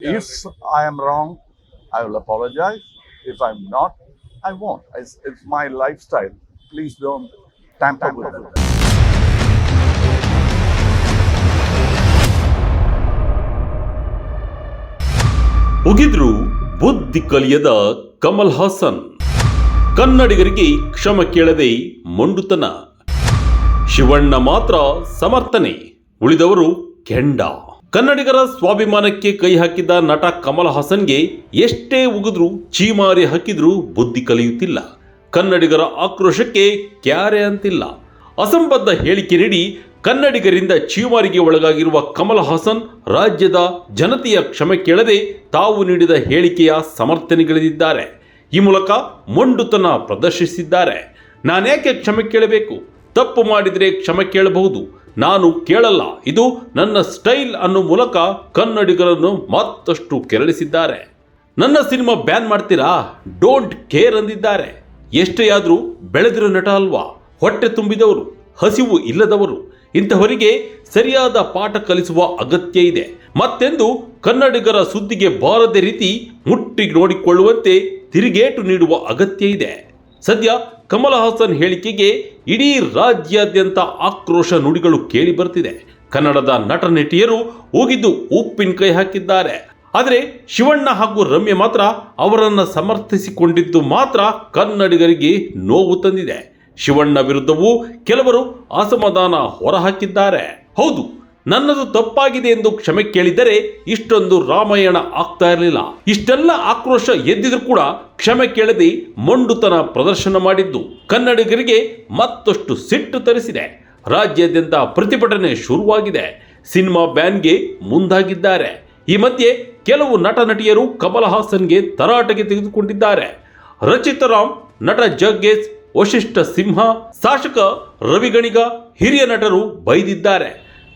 If I am wrong, I will apologize. If I'm not, I won't. It's my lifestyle. Please don't tamper with it. ಉಗಿದ್ರು ಬುದ್ಧಿ ಕಲಿಯದ ಕಮಲ್ ಹಾಸನ್. ಕನ್ನಡಿಗರಿಗೆ ಕ್ಷಮ ಕೇಳದೆ ಮೊಂಡುತನ. ಶಿವಣ್ಣ ಮಾತ್ರ ಸಮರ್ಥನೆ, ಉಳಿದವರು ಕೆಂಡ. ಕನ್ನಡಿಗರ ಸ್ವಾಭಿಮಾನಕ್ಕೆ ಕೈ ಹಾಕಿದ ನಟ ಕಮಲ್ ಹಾಸನ್ಗೆ ಎಷ್ಟೇ ಉಗಿದ್ರು ಚೀಮಾರಿ ಹಾಕಿದ್ರೂ ಬುದ್ಧಿ ಕಲಿಯುತ್ತಿಲ್ಲ. ಕನ್ನಡಿಗರ ಆಕ್ರೋಶಕ್ಕೆ ಕ್ಯಾರೆ ಅಂತಿಲ್ಲ. ಅಸಂಬದ್ಧ ಹೇಳಿಕೆ ನೀಡಿ ಕನ್ನಡಿಗರಿಂದ ಚೀಮಾರಿಗೆ ಒಳಗಾಗಿರುವ ಕಮಲ್ ಹಾಸನ್ ರಾಜ್ಯದ ಜನತೆಯ ಕ್ಷಮೆ ಕೇಳದೆ ತಾವು ನೀಡಿದ ಹೇಳಿಕೆಯ ಸಮರ್ಥನೆಗಿಳಿದಿದ್ದಾರೆ. ಈ ಮೂಲಕ ಮೊಂಡುತನ ಪ್ರದರ್ಶಿಸಿದ್ದಾರೆ. ನಾನೇಕೆ ಕ್ಷಮೆ ಕೇಳಬೇಕು? ತಪ್ಪು ಮಾಡಿದರೆ ಕ್ಷಮೆ ಕೇಳಬಹುದು, ನಾನು ಕೇಳಲ್ಲ, ಇದು ನನ್ನ ಸ್ಟೈಲ್ ಅನ್ನೋ ಮೂಲಕ ಕನ್ನಡಿಗರನ್ನು ಮತ್ತಷ್ಟು ಕೆರಳಿಸಿದ್ದಾರೆ. ನನ್ನ ಸಿನಿಮಾ ಬ್ಯಾನ್ ಮಾಡ್ತೀರಾ? ಡೋಂಟ್ ಕೇರ್ ಅಂದಿದ್ದಾರೆ. ಎಷ್ಟೇ ಆದರೂ ಬೆಳೆದಿರೋ ನಟ ಅಲ್ವಾ, ಹೊಟ್ಟೆ ತುಂಬಿದವರು, ಹಸಿವು ಇಲ್ಲದವರು, ಇಂತಹವರಿಗೆ ಸರಿಯಾದ ಪಾಠ ಕಲಿಸುವ ಅಗತ್ಯ ಇದೆ. ಮತ್ತೆಂದು ಕನ್ನಡಿಗರ ಸುದ್ದಿಗೆ ಬಾರದೆ ರೀತಿ ಮುಟ್ಟಿ ನೋಡಿಕೊಳ್ಳುವಂತೆ ತಿರುಗೇಟು ನೀಡುವ ಅಗತ್ಯ ಇದೆ. ಸದ್ಯ ಕಮಲ್ ಹಾಸನ್ ಹೇಳಿಕೆಗೆ ಇಡೀ ರಾಜ್ಯಾದ್ಯಂತ ಆಕ್ರೋಶ ನುಡಿಗಳು ಕೇಳಿ ಬರ್ತಿದೆ. ಕನ್ನಡದ ನಟ ನಟಿಯರು ಹೋಗಿದ್ದು ಉಪ್ಪಿನಕಾಯಿ ಹಾಕಿದ್ದಾರೆ. ಆದರೆ ಶಿವಣ್ಣ ಹಾಗೂ ರಮ್ಯ ಮಾತ್ರ ಅವರನ್ನು ಸಮರ್ಥಿಸಿಕೊಂಡಿದ್ದು ಮಾತ್ರ ಕನ್ನಡಿಗರಿಗೆ ನೋವು ತಂದಿದೆ. ಶಿವಣ್ಣ ವಿರುದ್ಧವೂ ಕೆಲವರು ಅಸಮಾಧಾನ ಹೊರಹಾಕಿದ್ದಾರೆ. ಹೌದು, ನನ್ನದು ತಪ್ಪಾಗಿದೆ ಎಂದು ಕ್ಷಮೆ ಕೇಳಿದರೆ ಇಷ್ಟೊಂದು ರಾಮಾಯಣ ಆಗ್ತಾ ಇರಲಿಲ್ಲ. ಇಷ್ಟೆಲ್ಲ ಆಕ್ರೋಶ ಎದ್ದಿದ್ರು ಕೂಡ ಕ್ಷಮೆ ಕೇಳದೆ ಮೊಂಡುತನ ಪ್ರದರ್ಶನ ಮಾಡಿದ್ದು ಕನ್ನಡಿಗರಿಗೆ ಮತ್ತಷ್ಟು ಸಿಟ್ಟು ತರಿಸಿದೆ. ರಾಜ್ಯಾದ್ಯಂತ ಪ್ರತಿಭಟನೆ ಶುರುವಾಗಿದೆ. ಸಿನಿಮಾ ಬ್ಯಾನ್ಗೆ ಮುಂದಾಗಿದ್ದಾರೆ. ಈ ಮಧ್ಯೆ ಕೆಲವು ನಟ ನಟಿಯರು ಕಮಲ್ ಹಾಸನ್ಗೆ ತರಾಟೆಗೆ ತೆಗೆದುಕೊಂಡಿದ್ದಾರೆ. ರಚಿತಾ ರಾಮ್, ನಟ ಜಗ್ಗೇಶ್, ವಶಿಷ್ಠ ಸಿಂಹ, ಶಾಸಕ ರವಿಗಣಿಗ, ಹಿರಿಯ ನಟರು ಬೈದಿದ್ದಾರೆ.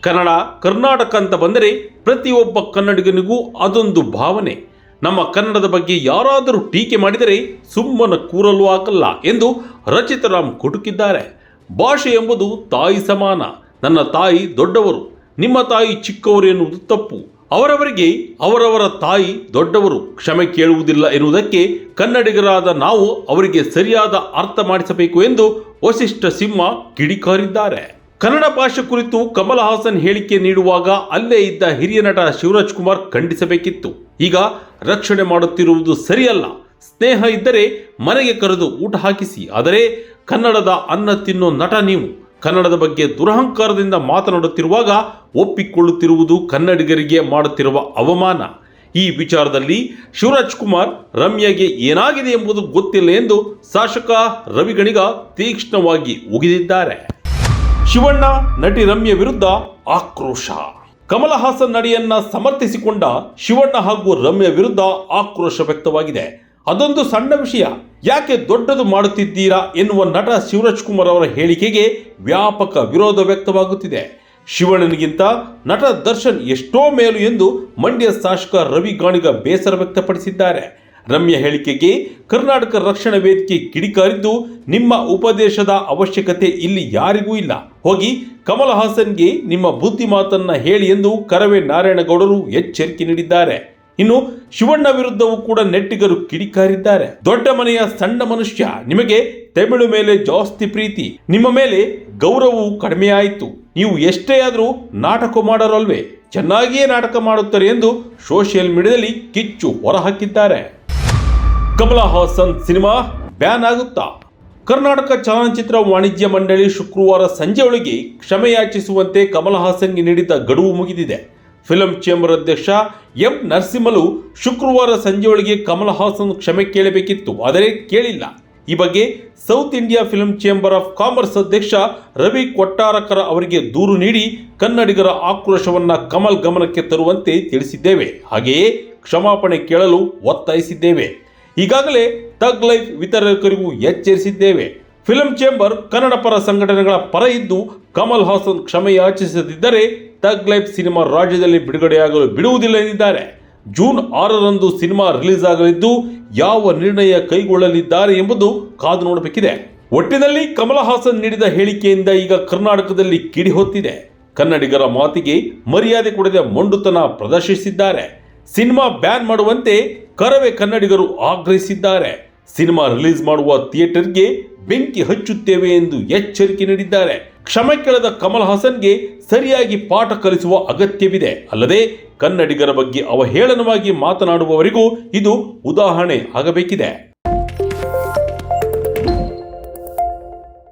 ಕನ್ನಡ ಕರ್ನಾಟಕ ಅಂತ ಬಂದರೆ ಪ್ರತಿಯೊಬ್ಬ ಕನ್ನಡಿಗನಿಗೂ ಅದೊಂದು ಭಾವನೆ. ನಮ್ಮ ಕನ್ನಡದ ಬಗ್ಗೆ ಯಾರಾದರೂ ಟೀಕೆ ಮಾಡಿದರೆ ಸುಮ್ಮನೆ ಕೂರಲು ಆಗಲ್ಲ ಎಂದು ರಚಿತಾ ರಾಮ್ ಕುಟುಕಿದ್ದಾರೆ. ಭಾಷೆ ಎಂಬುದು ತಾಯಿ ಸಮಾನ. ನನ್ನ ತಾಯಿ ದೊಡ್ಡವರು, ನಿಮ್ಮ ತಾಯಿ ಚಿಕ್ಕವರು ಎನ್ನುವುದು ತಪ್ಪು. ಅವರವರಿಗೆ ಅವರವರ ತಾಯಿ ದೊಡ್ಡವರು. ಕ್ಷಮೆ ಕೇಳುವುದಿಲ್ಲ ಎನ್ನುವುದಕ್ಕೆ ಕನ್ನಡಿಗರಾದ ನಾವು ಅವರಿಗೆ ಸರಿಯಾದ ಅರ್ಥ ಮಾಡಿಸಬೇಕು ಎಂದು ವಶಿಷ್ಠ ಸಿಂಹ ಕಿಡಿಕಾರಿದ್ದಾರೆ. ಕನ್ನಡ ಭಾಷೆ ಕುರಿತು ಕಮಲ್ ಹಾಸನ್ ಹೇಳಿಕೆ ನೀಡುವಾಗ ಅಲ್ಲೇ ಇದ್ದ ಹಿರಿಯ ನಟ ಶಿವರಾಜ್ ಕುಮಾರ್ ಖಂಡಿಸಬೇಕಿತ್ತು. ಈಗ ರಕ್ಷಣೆ ಮಾಡುತ್ತಿರುವುದು ಸರಿಯಲ್ಲ. ಸ್ನೇಹ ಇದ್ದರೆ ಮನೆಗೆ ಕರೆದು ಊಟ ಹಾಕಿಸಿ. ಆದರೆ ಕನ್ನಡದ ಅನ್ನ ತಿನ್ನೋ ನಟ ನೀವು. ಕನ್ನಡದ ಬಗ್ಗೆ ದುರಹಂಕಾರದಿಂದ ಮಾತನಾಡುತ್ತಿರುವಾಗ ಒಪ್ಪಿಕೊಳ್ಳುತ್ತಿರುವುದು ಕನ್ನಡಿಗರಿಗೆ ಮಾಡುತ್ತಿರುವ ಅವಮಾನ. ಈ ವಿಚಾರದಲ್ಲಿ ಶಿವರಾಜ್ ಕುಮಾರ್ ರಮ್ಯಗೆ ಏನಾಗಿದೆ ಎಂಬುದು ಗೊತ್ತಿಲ್ಲ ಎಂದು ಶಾಸಕ ರವಿಗಣಿಗ ತೀಕ್ಷ್ಣವಾಗಿ ಉಗಿದಿದ್ದಾರೆ. ಶಿವಣ್ಣ ನಟಿ ರಮ್ಯ ವಿರುದ್ಧ ಆಕ್ರೋಶ. ಕಮಲ್ ಹಾಸನ್ ನಡಿಯನ್ನ ಸಮರ್ಥಿಸಿಕೊಂಡ ಶಿವಣ್ಣ ಹಾಗೂ ರಮ್ಯ ವಿರುದ್ಧ ಆಕ್ರೋಶ ವ್ಯಕ್ತವಾಗಿದೆ. ಅದೊಂದು ಸಣ್ಣ ವಿಷಯ, ಯಾಕೆ ದೊಡ್ಡದು ಮಾಡುತ್ತಿದ್ದೀರಾ ಎನ್ನುವ ನಟ ಶಿವರಾಜ್ ಕುಮಾರ್ ಅವರ ಹೇಳಿಕೆಗೆ ವ್ಯಾಪಕ ವಿರೋಧ ವ್ಯಕ್ತವಾಗುತ್ತಿದೆ. ಶಿವಣ್ಣನಿಗಿಂತ ನಟ ದರ್ಶನ್ ಎಷ್ಟೋ ಮೇಲು ಎಂದು ಮಂಡ್ಯ ಶಾಸಕ ರವಿ ಗಾಣಿಗ ಬೇಸರ ವ್ಯಕ್ತಪಡಿಸಿದ್ದಾರೆ. ರಮ್ಯ ಹೇಳಿಕೆಗೆ ಕರ್ನಾಟಕ ರಕ್ಷಣಾ ವೇದಿಕೆ ಕಿಡಿಕಾರಿದ್ದು, ನಿಮ್ಮ ಉಪದೇಶದ ಅವಶ್ಯಕತೆ ಇಲ್ಲಿ ಯಾರಿಗೂ ಇಲ್ಲ. ಹೋಗಿ ಕಮಲ್ ಹಾಸನ್ಗೆ ನಿಮ್ಮ ಬುದ್ಧಿ ಮಾತನ್ನ ಹೇಳಿ ಎಂದು ಕರವೇ ನಾರಾಯಣಗೌಡರು ಎಚ್ಚರಿಕೆ ನೀಡಿದ್ದಾರೆ. ಇನ್ನು ಶಿವಣ್ಣ ವಿರುದ್ಧವೂ ಕೂಡ ನೆಟ್ಟಿಗರು ಕಿಡಿಕಾರಿದ್ದಾರೆ. ದೊಡ್ಡ ಮನೆಯ ಸಣ್ಣ ಮನುಷ್ಯ, ನಿಮಗೆ ತಮಿಳು ಮೇಲೆ ಜಾಸ್ತಿ ಪ್ರೀತಿ, ನಿಮ್ಮ ಮೇಲೆ ಗೌರವವು ಕಡಿಮೆ ಆಯಿತು. ನೀವು ಎಷ್ಟೇ ಆದರೂ ನಾಟಕ ಮಾಡೋರಲ್ವೇ, ಚೆನ್ನಾಗಿಯೇ ನಾಟಕ ಮಾಡುತ್ತಾರೆ ಎಂದು ಸೋಷಿಯಲ್ ಮೀಡಿಯಾದಲ್ಲಿ ಕಿಚ್ಚು ಹೊರಹಾಕಿದ್ದಾರೆ. ಕಮಲ್ ಹಾಸನ್ ಸಿನಿಮಾ ಬ್ಯಾನ್ ಆಗುತ್ತಾ? ಕರ್ನಾಟಕ ಚಲನಚಿತ್ರ ವಾಣಿಜ್ಯ ಮಂಡಳಿ ಶುಕ್ರವಾರ ಸಂಜೆಯೊಳಗೆ ಕ್ಷಮೆಯಾಚಿಸುವಂತೆ ಕಮಲ್ ಹಾಸನ್ಗೆ ನೀಡಿದ ಗಡುವು ಮುಗಿದಿದೆ. ಫಿಲಂ ಚೇಂಬರ್ ಅಧ್ಯಕ್ಷ ಎಂ ನರಸಿಂಹಲು ಶುಕ್ರವಾರ ಸಂಜೆಯೊಳಗೆ ಕಮಲ್ ಹಾಸನ್ ಕ್ಷಮೆ ಕೇಳಬೇಕಿತ್ತು, ಆದರೆ ಕೇಳಿಲ್ಲ. ಈ ಬಗ್ಗೆ south India film chamber of commerce ಅಧ್ಯಕ್ಷ ರವಿ ಕೊಟ್ಟಾರಕರ ಅವರಿಗೆ ದೂರು ನೀಡಿ ಕನ್ನಡಿಗರ ಆಕ್ರೋಶವನ್ನ ಕಮಲ್ ಗಮನಕ್ಕೆ ತರುವಂತೆ ತಿಳಿಸಿದ್ದೇವೆ. ಹಾಗೆಯೇ ಕ್ಷಮಾಪಣೆ ಕೇಳಲು ಒತ್ತಾಯಿಸಿದ್ದೇವೆ. ಈಗಾಗಲೇ ತಗ್ ಲೈಫ್ ವಿತರಕರಿಗೂ ಎಚ್ಚರಿಸಿದ್ದೇವೆ. ಫಿಲಂ ಚೇಂಬರ್ ಕನ್ನಡ ಪರ ಸಂಘಟನೆಗಳ ಪರ ಇದ್ದು ಕಮಲ್ ಹಾಸನ್ ಕ್ಷಮೆ ಯಾಚಿಸದಿದ್ದರೆ ತಗ್ ಲೈಫ್ ಸಿನಿಮಾ ರಾಜ್ಯದಲ್ಲಿ ಬಿಡುಗಡೆಯಾಗಲು ಬಿಡುವುದಿಲ್ಲ ಎಂದಿದ್ದಾರೆ. ಜೂನ್ 6ರಂದು ಸಿನಿಮಾ ರಿಲೀಸ್ ಆಗಲಿದ್ದು ಯಾವ ನಿರ್ಣಯ ಕೈಗೊಳ್ಳಲಿದ್ದಾರೆ ಎಂಬುದು ಕಾದು ನೋಡಬೇಕಿದೆ. ಒಟ್ಟಿನಲ್ಲಿ ಕಮಲ್ ಹಾಸನ್ ನೀಡಿದ ಹೇಳಿಕೆಯಿಂದ ಈಗ ಕರ್ನಾಟಕದಲ್ಲಿ ಕಿಡಿ ಹೊತ್ತಿದೆ. ಕನ್ನಡಿಗರ ಮಾತಿಗೆ ಮರ್ಯಾದೆ ಕೊಡದೆ ಮೊಂಡುತನ ಪ್ರದರ್ಶಿಸಿದ್ದಾರೆ. ಸಿನಿಮಾ ಬ್ಯಾನ್ ಮಾಡುವಂತೆ ಕರವೇ ಕನ್ನಡಿಗರು ಆಗ್ರಹಿಸಿದ್ದಾರೆ. ಸಿನಿಮಾ ರಿಲೀಸ್ ಮಾಡುವ ಥಿಯೇಟರ್ಗೆ ಬೆಂಕಿ ಹಚ್ಚುತ್ತೇವೆ ಎಂದು ಎಚ್ಚರಿಕೆ ನೀಡಿದ್ದಾರೆ. ಕ್ಷಮೆ ಕೇಳದ ಕಮಲ್ ಹಾಸನ್ಗೆ ಸರಿಯಾಗಿ ಪಾಠ ಕಲಿಸುವ ಅಗತ್ಯವಿದೆ. ಅಲ್ಲದೆ ಕನ್ನಡಿಗರ ಬಗ್ಗೆ ಅವಹೇಳನವಾಗಿ ಮಾತನಾಡುವವರಿಗೂ ಇದು ಉದಾಹರಣೆ ಆಗಬೇಕಿದೆ.